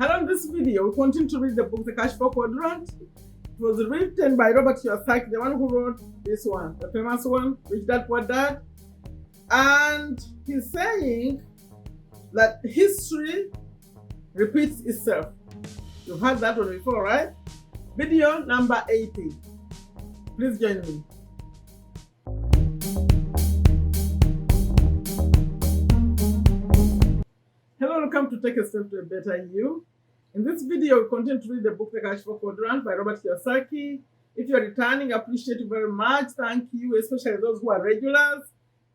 Hello, in this video, we continue to read the book, The Cashflow Quadrant. It was written by Robert Kiyosaki, the one who wrote this one, the famous one, Rich Dad Poor Dad. And he's saying that history repeats itself. You've heard that one before, right? Video number 80. Please join me. Hello, welcome to Take a Step to a Better You. In this video, we continue to read the book, The Cashflow Quadrant by Robert Kiyosaki. If you're returning, I appreciate you very much. Thank you, especially those who are regulars.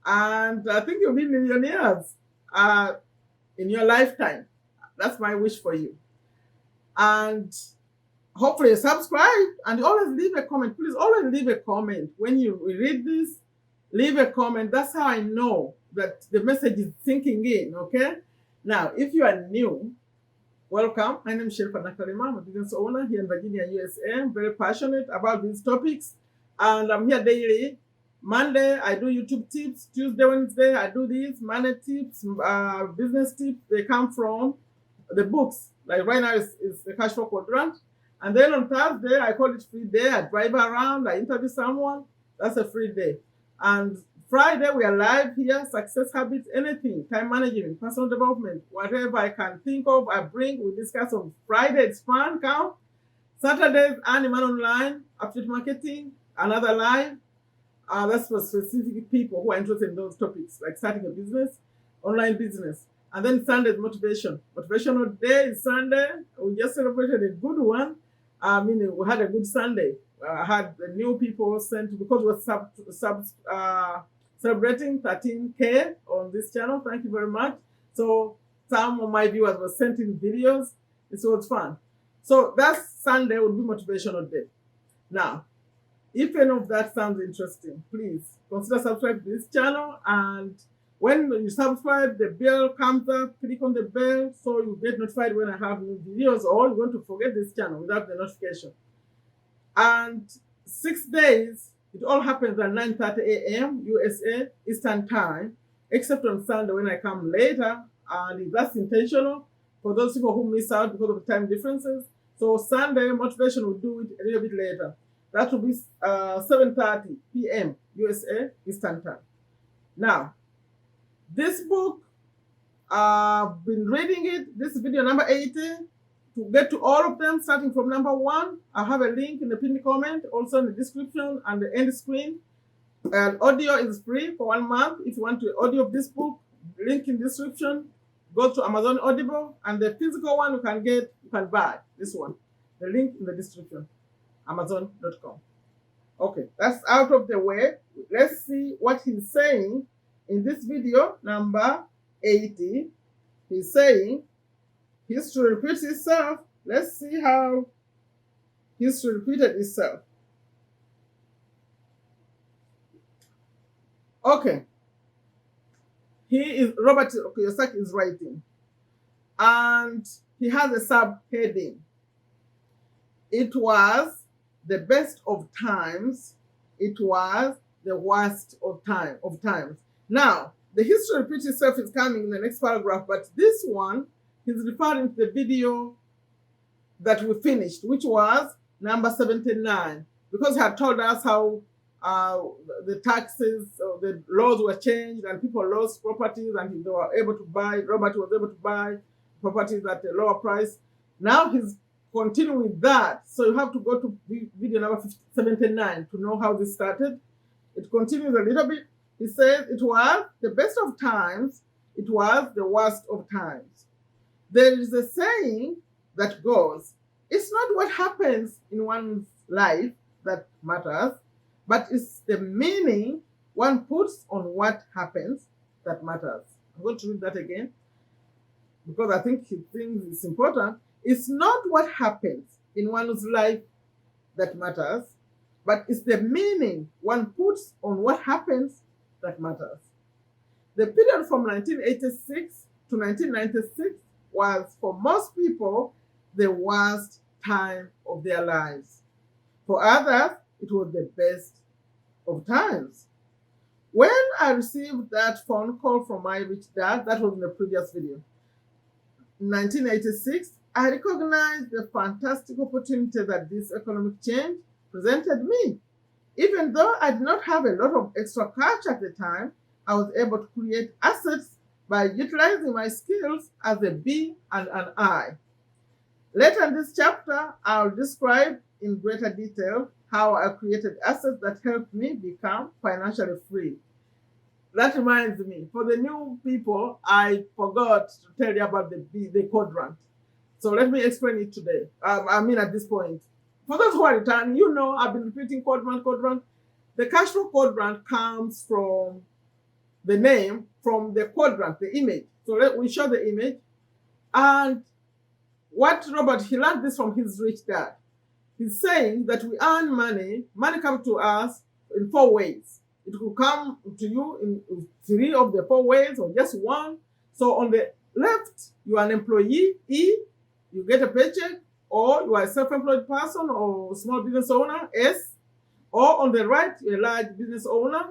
And I think you'll be millionaires in your lifetime. That's my wish for you. And hopefully you subscribe and always leave a comment. Please always leave a comment. When you read this, leave a comment. That's how I know that the message is sinking in, okay? Now, if you are new, welcome. My name is Sherifa, Nakalema. I'm a business owner here in Virginia, USA. I'm very passionate about these topics. And I'm here daily. Monday, I do YouTube tips. Tuesday, Wednesday, I do these money tips, business tips. They come from the books. Like right now, it's the Cashflow Quadrant. And then on Thursday, I call it free day. I drive around, I interview someone. That's a free day. And Friday, we are live here, success habits, anything, time management, personal development, whatever I can think of, I bring, we discuss on Friday, it's fun, come. Saturdays, Animal Online, affiliate marketing, another live. That's for specific people who are interested in those topics, like starting a business, online business. And then Sunday is motivation. Motivational day is Sunday. We just celebrated a good one. We had a good Sunday. I had the new people sent, because we're celebrating 13K on this channel. Thank you very much. So some of my viewers were sent in videos. It was fun. So that Sunday will be motivational day. Now, if any of that sounds interesting, please consider subscribing to this channel. And when you subscribe, the bell comes up. Click on the bell so you get notified when I have new videos, or you're going to forget this channel without the notification. And 6 days, it all happens at 9:30 a.m. USA Eastern Time, except on Sunday when I come later. And that's intentional for those people who miss out because of time differences. So Sunday, motivation will do it a little bit later. That will be 7:30 p.m. USA Eastern Time. Now, this book, I've been reading it. This is video number 80. To get to all of them, starting from number 1, I have a link in the pinned comment, also in the description and the end screen. And audio is free for 1 month. If you want to audio of this book, link in the description. Go to Amazon Audible, and the physical one you can buy this one. The link in the description, Amazon.com. Okay, that's out of the way. Let's see what he's saying in this video number 80. He's saying history repeats itself. Let's see how history repeated itself. Okay. Robert Kiyosaki is writing. And he has a subheading. It was the best of times. It was the worst of times. Now, the history repeats itself is coming in the next paragraph, but this one, he's referring to the video that we finished, which was number 79, because he had told us how the taxes, the laws were changed, and people lost properties, and they were able to buy. Robert was able to buy properties at a lower price. Now he's continuing with that, so you have to go to video number 79 to know how this started. It continues a little bit. He says it was the best of times. It was the worst of times. There is a saying that goes, it's not what happens in one's life that matters, but it's the meaning one puts on what happens that matters. I'm going to read that again because I think he thinks it's important. It's not what happens in one's life that matters, but it's the meaning one puts on what happens that matters. The period from 1986 to 1996 was, for most people, the worst time of their lives. For others, it was the best of times. When I received that phone call from my rich dad, that was in the previous video, in 1986, I recognized the fantastic opportunity that this economic change presented me. Even though I did not have a lot of extra cash at the time, I was able to create assets by utilizing my skills as a B and an I. Later in this chapter, I'll describe in greater detail how I created assets that helped me become financially free. That reminds me, for the new people, I forgot to tell you about the quadrant. So let me explain it today. At this point. For those who are returning, you know I've been repeating quadrant. The cash flow quadrant comes from the name, from the quadrant, the image. So we show the image. And what Robert, he learned this from his rich dad. He's saying that we earn money comes to us in 4 ways. It will come to you in 3 of the 4 ways or just 1. So on the left, you are an employee, E, you get a paycheck, or you are a self-employed person or small business owner, S, or on the right, you're a large business owner.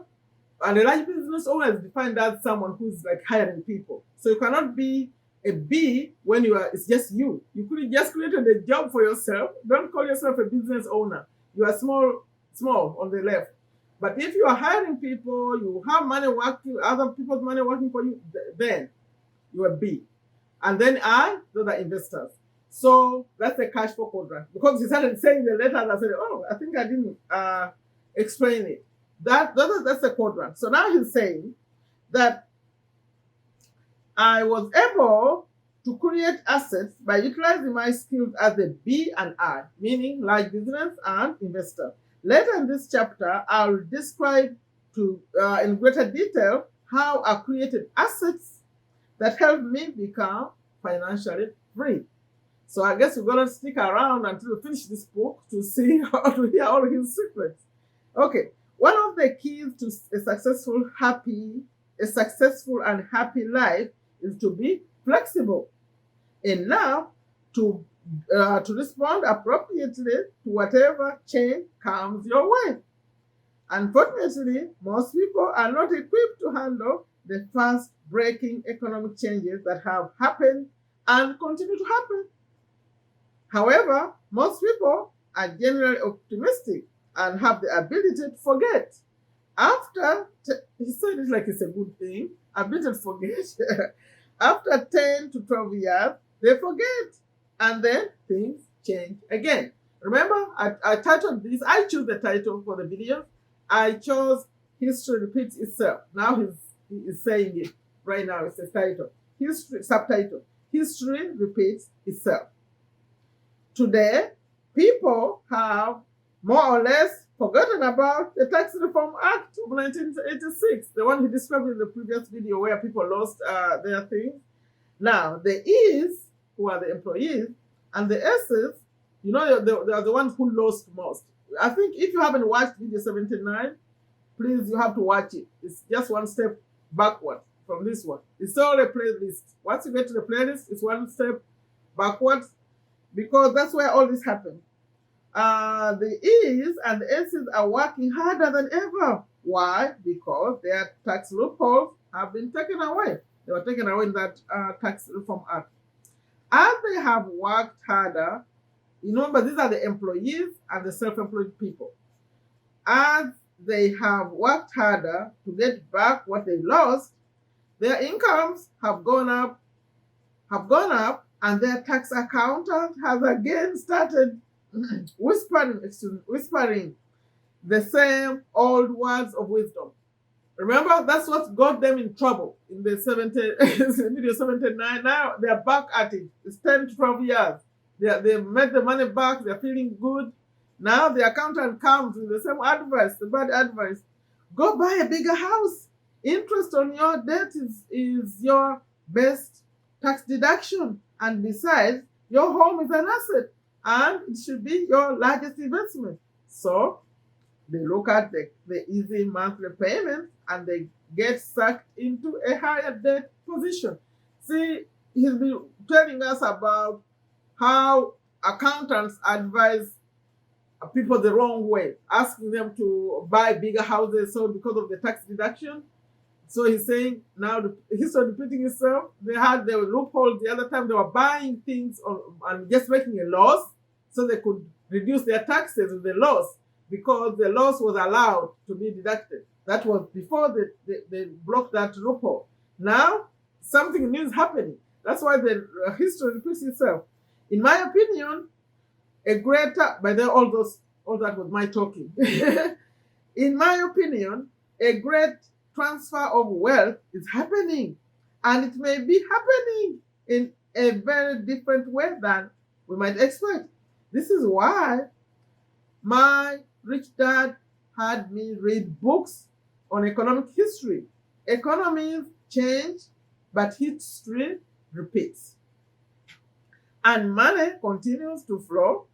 And a large business owner is defined as someone who's like hiring people. So you cannot be a B when it's just you. You could just created a job for yourself. Don't call yourself a business owner. You are small on the left. But if you are hiring people, you have money working, other people's money working for you, then you are B. And then I, those are investors. So that's the cash flow quadrant. Because he started saying the letters, I said, oh, I think I didn't explain it. That's the quadrant. So now he's saying that I was able to create assets by utilizing my skills as a B and I, meaning large business and investor. Later in this chapter, I'll describe in greater detail how I created assets that helped me become financially free. So I guess we're going to stick around until we finish this book to see how to hear all his secrets. Okay, one of the keys to a successful and happy life is to be flexible enough to respond appropriately to whatever change comes your way. Unfortunately, most people are not equipped to handle the fast-breaking economic changes that have happened and continue to happen. However, most people are generally optimistic and have the ability to forget. He said it like it's a good thing, ability to forget. After 10 to 12 years, they forget, and then things change again. Remember, I titled this, I chose the title for the video. I chose History Repeats Itself. Now he is saying it right now. It's a title. Subtitle. History Repeats Itself. Today, people have more or less forgotten about the Tax Reform Act of 1986, the one he described in the previous video where people lost their things. Now, the E's, who are the employees, and the S's, they are the ones who lost most. I think if you haven't watched video 79, please, you have to watch it. It's just one step backward from this one. It's all a playlist. Once you get to the playlist, it's one step backwards, because that's where all this happened. The E's and the S's are working harder than ever. Why? Because their tax loopholes have been taken away. They were taken away in that Tax Reform Act. As they have worked harder, but these are the employees and the self-employed people. As they have worked harder to get back what they lost, their incomes have gone up, and their tax accountant has again started whispering the same old words of wisdom. Remember, that's what got them in trouble in the video 79. Now they're back at it. It's 10 to 12 years. They made the money back. They're feeling good. Now the accountant comes with the same advice, the bad advice. Go buy a bigger house. Interest on your debt is your best tax deduction. And besides, your home is an asset and it should be your largest investment. So they look at the easy monthly payments and they get sucked into a higher debt position. See, he's been telling us about how accountants advise people the wrong way, asking them to buy bigger houses so because of the tax deduction. So he's saying now the history repeating itself. They had the loophole the other time. They were buying things and just making a loss so they could reduce their taxes with the loss, because the loss was allowed to be deducted. That was before they blocked that loophole. Now something new is happening. That's why the history repeats itself. In my opinion, a greater, by the all that was my talking. In my opinion, a great transfer of wealth is happening, and it may be happening in a very different way than we might expect. This is why my rich dad had me read books on economic history. Economies change, but history repeats. And money continues to flow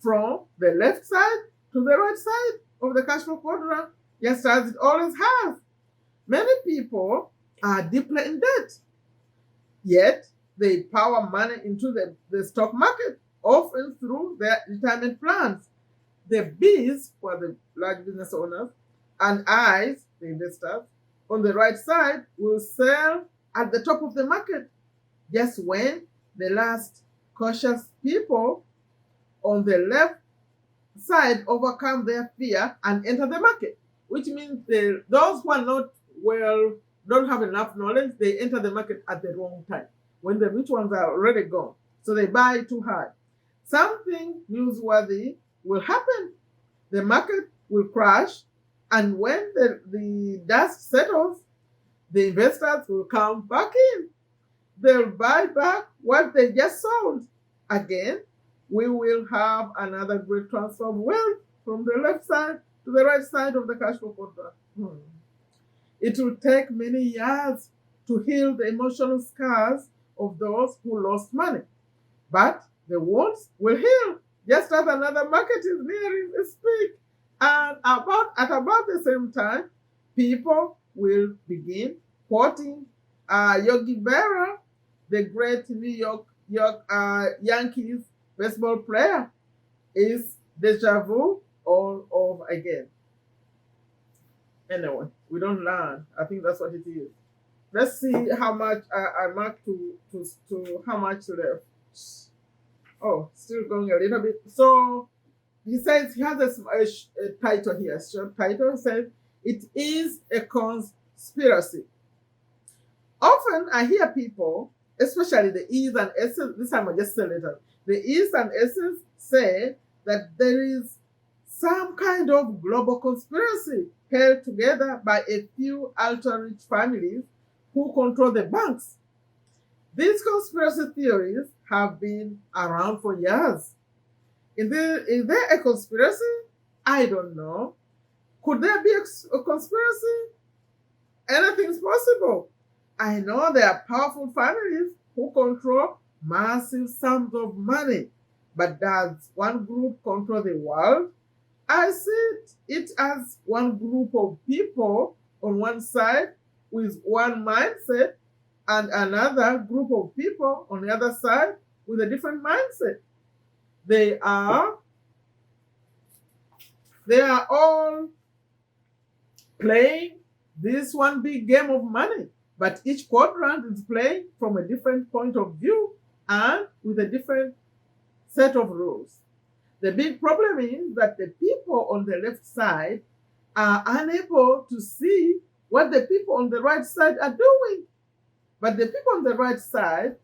from the left side to the right side of the cash flow quadrant, just as it always has. Many people are deeply in debt, yet they power money into the stock market, often through their retirement plans. The B's, who are the large business owners, and I's, the investors, on the right side will sell at the top of the market, just when the last cautious people on the left side overcome their fear and enter the market, which means those who are not well, don't have enough knowledge, they enter the market at the wrong time, when the rich ones are already gone. So they buy too high. Something newsworthy will happen. The market will crash, and when the dust settles, the investors will come back in. They'll buy back what they just sold. Again, we will have another great transfer of wealth from the left side to the right side of the cash flow quadrant. It will take many years to heal the emotional scars of those who lost money, but the wounds will heal, just as another market is nearing its peak. And at about the same time, people will begin quoting Yogi Berra, the great New York Yankees baseball player. Is deja vu all over again. Anyway, we don't learn. I think that's what it is. Let's see how much I marked to how much left. Oh, still going a little bit. So he says he has a title here. Short title says it is a conspiracy. Often I hear people, especially the E's and S's, this time I just say later, the E's and S's say that there is some kind of global conspiracy held together by a few ultra-rich families who control the banks. These conspiracy theories have been around for years. Is there a conspiracy? I don't know. Could there be a conspiracy? Anything's possible. I know there are powerful families who control massive sums of money, but does one group control the world? I see it as one group of people on one side with one mindset, and another group of people on the other side with a different mindset. They are all playing this one big game of money, but each quadrant is playing from a different point of view and with a different set of rules. The big problem is that the people on the left side are unable to see what the people on the right side are doing. But the people on the right side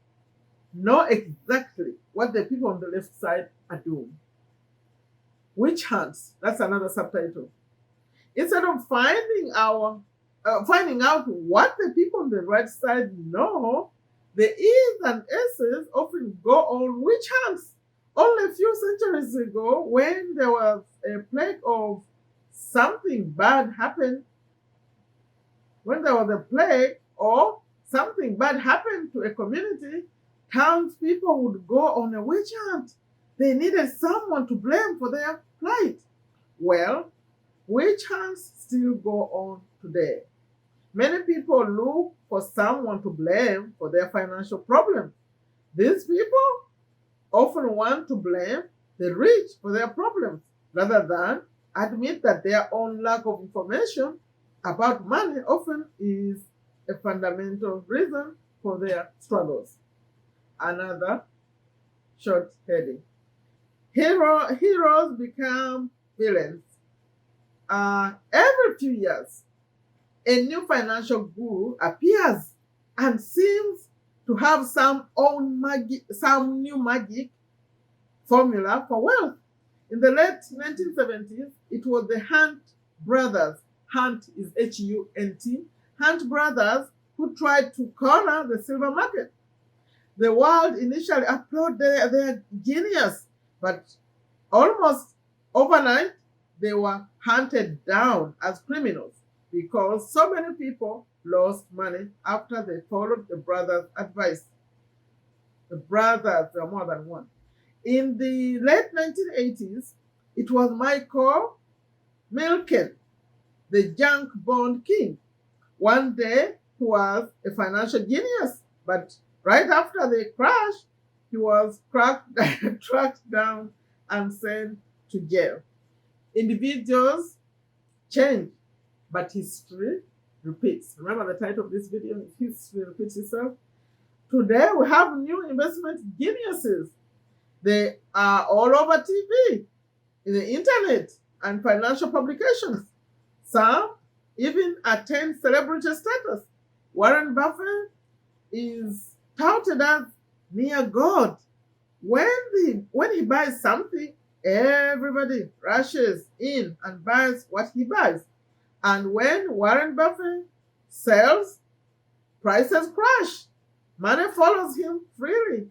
know exactly what the people on the left side are doing. Witch hunts, that's another subtitle. Instead of finding out what the people on the right side know, the E's and S's often go on witch hunts. Only a few centuries ago, when there was a plague of something bad happened, when there was a plague or something bad happened to a community, townspeople would go on a witch hunt. They needed someone to blame for their plight. Well, witch hunts still go on today. Many people look for someone to blame for their financial problems. These people often want to blame the rich for their problems rather than admit that their own lack of information about money often is a fundamental reason for their struggles. Another short heading. Heroes become villains. Every few years, a new financial guru appears and seems to have some new magic formula for wealth. In the late 1970s, it was the Hunt brothers. Hunt is Hunt. Hunt brothers who tried to corner the silver market. The world initially applauded their genius, but almost overnight, they were hunted down as criminals because so many people lost money after they followed the brothers' advice. The brothers were more than one. In the late 1980s, it was Michael Milken, the junk bond king. One day, he was a financial genius, but right after the crash, he was tracked down and sent to jail. Individuals change, but history repeats. Remember the title of this video? History repeats itself. Today, we have new investment geniuses. They are all over TV, in the internet, and financial publications. Some even attain celebrity status. Warren Buffett is touted as near God. When he buys something, everybody rushes in and buys what he buys. And when Warren Buffett sells, prices crash. Money follows him freely.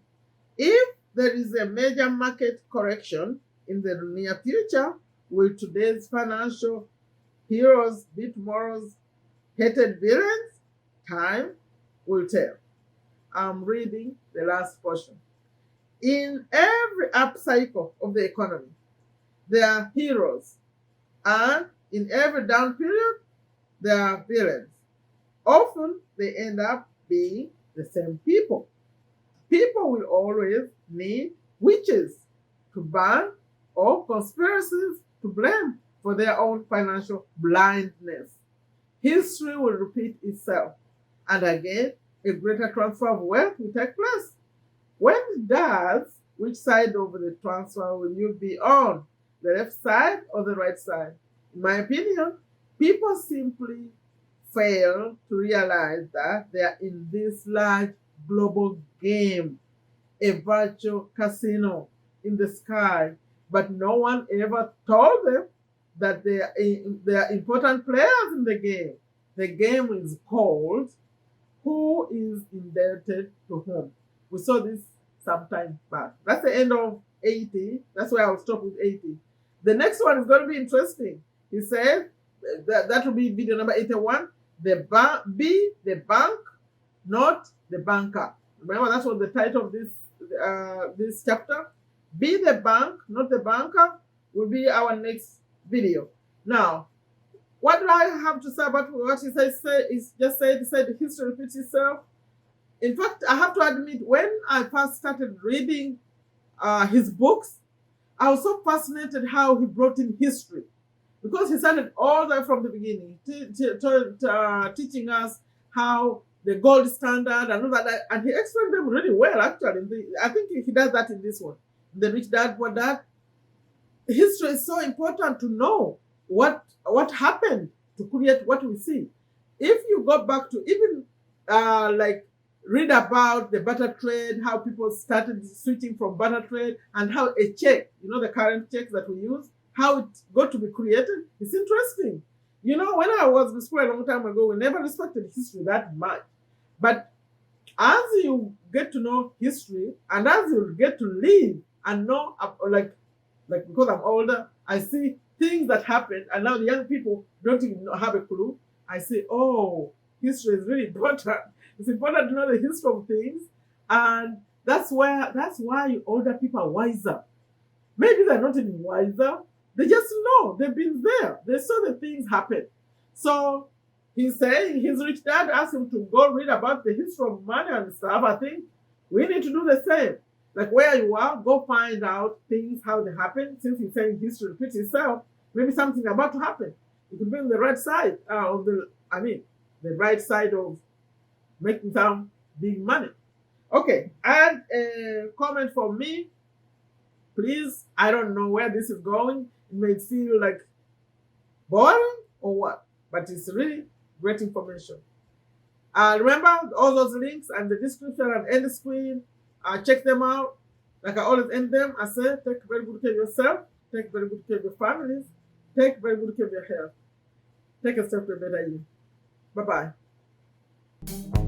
If there is a major market correction in the near future, will today's financial heroes be tomorrow's hated villains? Time will tell. I'm reading the last portion. In every up cycle of the economy, there are heroes, and in every down period, there are villains. Often, they end up being the same people. People will always need witches to ban or conspiracies to blame for their own financial blindness. History will repeat itself, and again, a greater transfer of wealth will take place. When it does, which side of the transfer will you be on? The left side or the right side? In my opinion, people simply fail to realize that they are in this large global game, a virtual casino in the sky, but no one ever told them that they are important players in the game. The game is called Who is Indebted to Whom? We saw this sometime back. That's the end of 80. That's where I'll stop with 80. The next one is going to be interesting. He said that will be video number 81. Be the bank, not the banker. Remember, that's what the title of this chapter. Be the bank, not the banker, will be our next video. Now, what do I have to say about what he said? He said history repeats itself. In fact, I have to admit, when I first started reading his books, I was so fascinated how he brought in history, because he started all the way from the beginning, teaching us how the gold standard and all that, and he explained them really well. Actually, I think he does that in this one, the Rich Dad Poor Dad. History is so important to know what happened to create what we see. If you go back to even read about the barter trade, how people started switching from barter trade, and how a check, the current checks that we use, how it got to be created. It's interesting. When I was in school a long time ago, we never respected history that much. But as you get to know history, and as you get to live and know, because I'm older, I see things that happened, and now the young people don't even have a clue. I say, oh, history is really important. It's important to know the history of things, and that's why older people are wiser. Maybe they're not even wiser. They just know. They've been there. They saw the things happen. So he's saying his rich dad asked him to go read about the history of money and stuff. I think we need to do the same. Like where you are, go find out things, how they happen. Since he's saying history repeats itself, maybe something about to happen. You could be on the right side the right side of making some big money. Okay, add a comment for me, please. I don't know where this is going. It may feel like boring or what, but it's really great information. Remember all those links and the description and end screen. Check them out. Like I always end them, I say, take very good care of yourself, take very good care of your families, take very good care of your health. Take a step to a better you. Bye-bye.